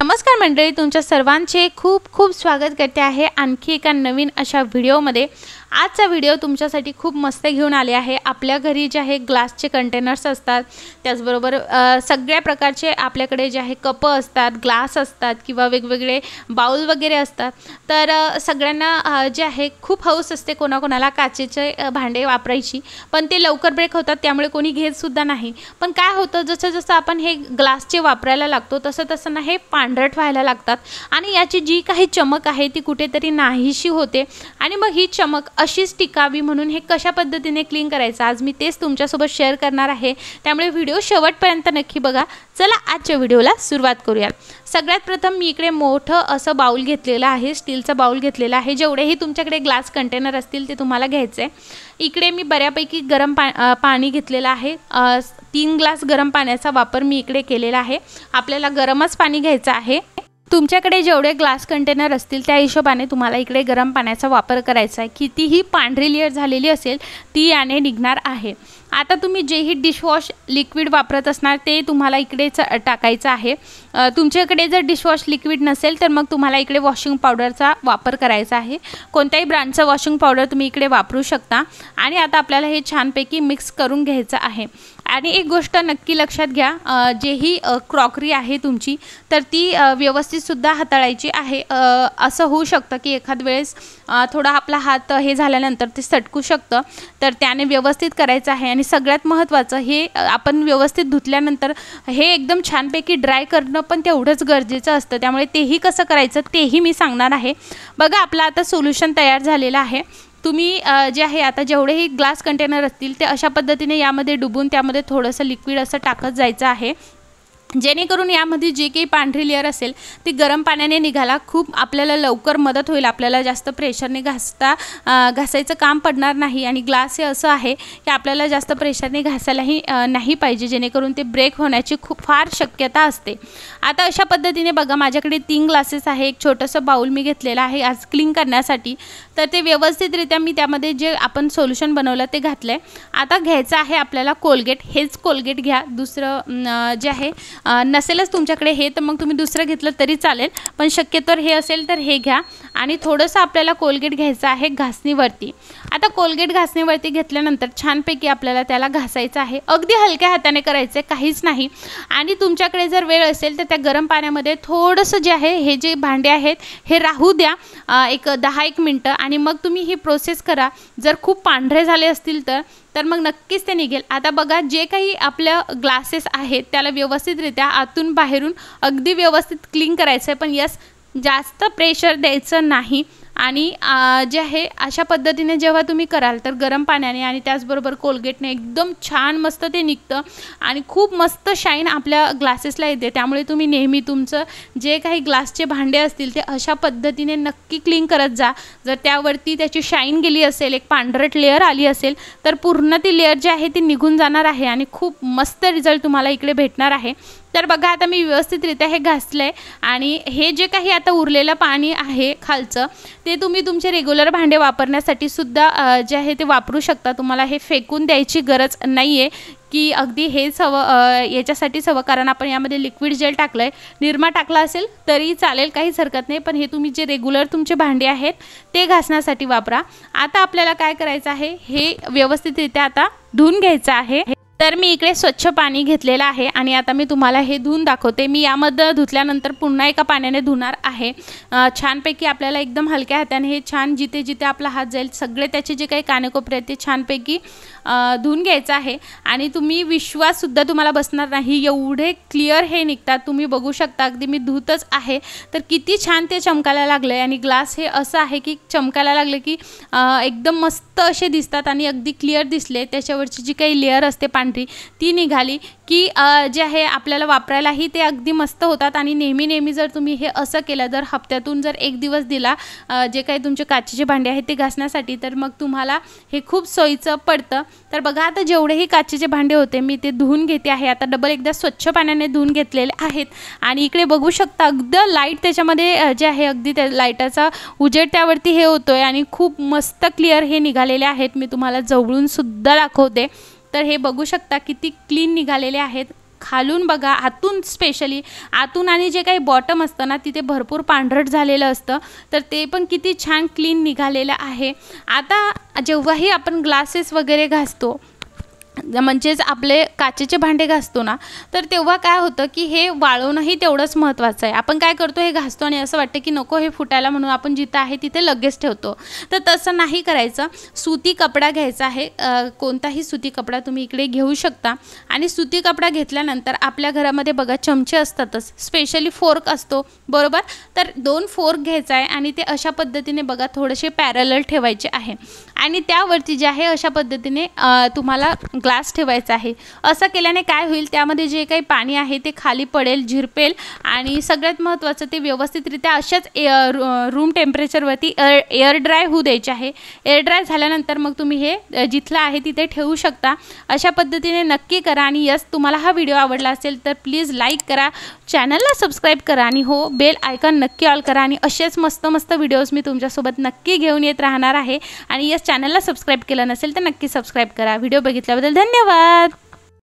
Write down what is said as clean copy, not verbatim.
नमस्कार मंडळी, तुमच्या सर्वांचे खूप खूप स्वागत करते आहे आणखी एका नवीन अशा व्हिडिओमध्ये। आजचा व्हिडिओ तुमच्यासाठी खूप मस्त घेऊन आले आहे। आपल्या घरी जे आहे ग्लासचे कंटेनर्स असतात, त्याचबरोबर सगळ्या प्रकारचे आपल्याकडे जे आहे कप असतात, ग्लास असतात किंवा वेगवेगळे बाउल वगैरे असतात। तर सगळ्यांना जे आहे खूप हौस असते कोणाकोणाला काचेचे भांडे वापरायची, पण ते लवकर ब्रेक होतात, त्यामुळे कोणी घेत सुद्धा नाही। पण काय होतं, जसं जसं आपण हे ग्लासचे वापरायला लागतो तसं तसं ना हे पांढरट व्हायला लागतात आणि याची जी काही चमक आहे ती कुठेतरी नाहीशी होते। आणि मग ही चमक अशीच टिकावी म्हणून हे कशा पद्धतीने क्लीन करायचं, आज मी तेच तुमच्यासोबत शेअर करणार आहे। त्यामुळे व्हिडिओ शेवटपर्यंत नक्की बघा। चला आजच्या व्हिडिओला सुरुवात करूया। सगळ्यात प्रथम मी इकडे मोठं असं बाउल घेतलेलं आहे, स्टीलचा बाउल घेतलेला आहे। जेवढेही तुमच्याकडे ग्लास कंटेनर असतील ते तुम्हाला घ्यायचे आहे। इकडे मी बऱ्यापैकी गरम पाणी घेतलेलं आहे। 3 ग्लास गरम पाण्याचा वापर मी इकडे केलेला आहे। आपल्याला गरमच पाणी घ्यायचं आहे। तुमच्याकडे जेवढे ग्लास कंटेनर असतील त्या हिशोबाने तुम्हाला इकडे गरम पाण्याचा वापर करायचा आहे। कितीही पांढरी लेयर झालेली असेल ती याने निघणार आहे। आता तुम्ही जेही डिशवॉश लिक्विड वापरत असणार ते तुम्हाला इकडेच टाकायचं आहे। तुमच्याकडे जर डिशवॉश लिक्विड नसेल तर मग तुम्हाला इकडे वॉशिंग पावडरचा वापर करायचा आहे। कोणत्याही ब्रँडचं वॉशिंग पावडर तुम्ही इकडे वापरू शकता। आणि आता आपल्याला हे छानपैकी मिक्स करून घ्यायचं आहे। आणि एक गोष्ट नक्की लक्षात घ्या, जेही क्रॉकरी आहे तुमची तर ती व्यवस्थित सुद्धा हाताळायची आहे। असं होऊ शकतं की एखाद वेळेस थोडा आपला हात हे झाल्यानंतर ते सटकू शकतं, तर त्याने व्यवस्थित करायचं आहे। आणि सगळ्यात महत्त्वाचं, हे आपण व्यवस्थित धुतल्यानंतर हे एकदम छानपैकी ड्राय करणं पण तेवढंच गरजेचं असतं। त्यामुळे तेही कसं करायचं तेही मी सांगणार आहे। बघा, आपलं आता सोल्युशन तयार झालेलं आहे। तुम्ही जे आहे आता जेवढेही ग्लास कंटेनर असतील ते अशा पद्धतीने यामध्ये डुबून त्यामध्ये थोडंसं लिक्विड असं टाकत जायचं आहे, जेणेकरून यामध्ये जे काही पांढरी लेयर असेल ती गरम पाण्याने निघायला खूप आपल्याला लवकर मदत होईल। आपल्याला जास्त प्रेशरने घासायचं काम पडणार नाही। आणि ग्लास हे असं आहे की आपल्याला जास्त प्रेशरने घासायलाही नाही पाहिजे, जेणेकरून ते ब्रेक होण्याची फार शक्यता असते। आता अशा पद्धतीने बघा, माझ्याकडे 3 ग्लासेस आहे। एक छोटंसं बाउल मी घेतलेलं आहे आज क्लीन करण्यासाठी, तर ते व्यवस्थितरित्या मी त्यामध्ये जे आपण सोल्युशन बनवलं ते घातलं आहे। आता घ्यायचं आहे आपल्याला कोलगेट, हेच कोलगेट घ्या। दुसरं जे आहे नसेलच तुमच्याकडे हे तर मग तुम्ही दुसरं घेतलं तरी चालेल, पण शक्यतोवर हे असेल तर हे घ्या। आणि थोडंसं आपल्याला कोलगेट घ्यायचं आहे घासणीवरती। आता कोलगेट घासणीवरती घेतल्यानंतर छानपैकी आपल्याला त्याला घासायचं आहे। अगदी हलक्या हाताने करायचं आहे, काहीच नाही। आणि तुमच्याकडे जर वेळ असेल तर त्या गरम पाण्यामध्ये थोडंसं जे आहे हे जे भांडे आहेत हे राहू द्या एक 10-1 मिनटं, आणि मग तुम्ही ही प्रोसेस करा। जर खूप पांढरे झाले असतील तर मग नक्कीच ते निघेल। आता बघा, जे काही आपल्या ग्लासेस आहेत त्याला व्यवस्थितरित्या आतून बाहेरून अगदी व्यवस्थित क्लीन करायचं आहे, पण जास्त प्रेशर द्यायचं नाही। आणि जे आहे अशा पद्धतीने जेव्हा तुम्ही कराल तर गरम पाण्याने आणि त्याचबरोबर कोलगेटने एकदम छान मस्त ते निघतं आणि खूप मस्त शाईन आपल्या ग्लासेसला येते। त्यामुळे तुम्ही नेहमी तुमचं जे काही ग्लासचे भांडे असतील ते अशा पद्धतीने नक्की क्लीन करत जा। जर त्यावरती त्याची शाईन गेली असेल, एक पांढरट लेअर आली असेल, तर पूर्ण ती लेअर जी आहे ती निघून जाणार आहे आणि खूप मस्त रिझल्ट तुम्हाला इकडे भेटणार आहे। तर बघा, आता मी व्यवस्थितरित्या हे घासलं आहे आणि हे जे काही आता उरलेलं पाणी आहे खालचं ते तुम्ही तुमचे रेग्युलर भांडे वापरण्यासाठी सुद्धा जे आहे ते वापरू शकता। तुम्हाला हे फेकून द्यायची गरज नाही आहे की अगदी हेच हवं, याच्यासाठीच हवं, कारण आपण यामध्ये लिक्विड जेल टाकलं आहे। निरमा टाकला असेल तरी चालेल, काहीच हरकत नाही, पण हे तुम्ही जे रेग्युलर तुमचे भांडे आहेत ते घासण्यासाठी वापरा। आता आपल्याला काय करायचं आहे, हे व्यवस्थितरित्या आता धुवून घ्यायचं आहे। तर मी इकडे स्वच्छ पाणी घेतलेलं आहे आणि आता मी तुम्हाला हे धुवून दाखवते। मी यामध्ये धुतल्यानंतर पुन्हा एका पाण्याने धुणार आहे। छानपैकी आपल्याला एकदम हलक्या हाताने हे छान जिथे जिथे आपला हात जाईल सगळे त्याचे जे काही कानेकोपरे आहेत ते छानपैकी धुवून घ्यायचं आहे। आणि तुम्ही विश्वाससुद्धा तुम्हाला बसणार नाही, एवढे क्लिअर हे निघतात। तुम्ही बघू शकता, अगदी मी धुतच आहे तर किती छान ते चमकायला लागलं आहे। आणि ग्लास हे असं आहे की चमकायला लागले की एकदम मस्त असे दिसतात आणि अगदी क्लिअर दिसले। त्याच्यावरची जी काही लेअर असते पांढरी ती निघाली की जे आहे आपल्याला वापरायलाही ते अगदी मस्त होतात। आणि नेहमी जर तुम्ही हे असं केलं, जर हप्त्यातून जर 1 दिवस दिला जे काही तुमचे काचेचे भांडे आहेत ते घासण्यासाठी, तर मग तुम्हाला हे खूप सोयीचं पडतं। तर बघा, आता जेवढेही काचेचे भांडे होते मी ते धुवून घेते आहे। आता डबल एकदा स्वच्छ पाण्याने धुवून घेतलेले आहेत। आणि इकडे बघू शकता अगदी लाईट त्याच्यामध्ये जे आहे अगदी त्या लाईटाचा उजेड त्यावरती हे होतोय आणि खूप मस्त क्लिअर हे निघालेले आहेत। मी तुम्हाला जवळून सुद्धा दाखवते। तर हे बघू शकता किती क्लीन निघालेले आहेत। खालून बघा, आतून स्पेशली आतून आणि जे काही बॉटम असतं ना तिथे भरपूर पांढरट झालेलं असतं, तर ते पण किती छान क्लीन निघालेलं आहे. आता जेव्हाही आपण ग्लासेस वगैरे घासतो, म्हणजेच आपले काचेचे भांडे घासतो ना, तर तेव्हा काय होतं की हे वाळवणंही तेवढंच महत्त्वाचं आहे. आपण काय करतो, हे घासतो आणि असं वाटतं की नको हे फुटायला, म्हणून आपण जिथं आहे तिथे लगेच ठेवतो. तर तसं नाही करायचं. सुती कपडा घ्यायचा आहे, कोणताही सुती कपडा तुम्ही इकडे घेऊ शकता. आणि सुती कपडा घेतल्यानंतर आपल्या घरामध्ये बघा चमचे असतातच, स्पेशली फोर्क असतो बरोबर. तर 2 फोर्क घ्यायचा आहे आणि ते अशा पद्धतीने बघा थोडेसे पॅरलल ठेवायचे आहे आणि त्यावरती जे आहे अशा पद्धतीने तुम्हाला ग्लास ठेवायचा आहे. असं केल्याने काय होईल, त्यामध्ये जे काही पाणी आहे ते खाली पडेल, झिरपेल आणि सगळ्यात महत्त्वाचं ते व्यवस्थितरित्या अशाच रूम टेम्परेचरवरती एअर ड्राय होऊ द्यायचे आहे. एअर ड्राय झाल्यानंतर मग तुम्ही हे जिथलं आहे तिथे ठेवू शकता. अशा पद्धतीने नक्की करा. आणि यस, तुम्हाला हा व्हिडिओ आवडला असेल तर प्लीज लाईक करा, चॅनलला सबस्क्राईब करा आणि हो बेल आयकॉन नक्की ऑल करा. आणि असेच मस्त मस्त व्हिडिओज मी तुमच्यासोबत नक्की घेऊन येत राहणार आहे. आणि यस, चॅनलला सबस्क्राईब केलं नसेल तर नक्की सबस्क्राईब करा. व्हिडिओ बघितल्याबद्दल धन्यवाद.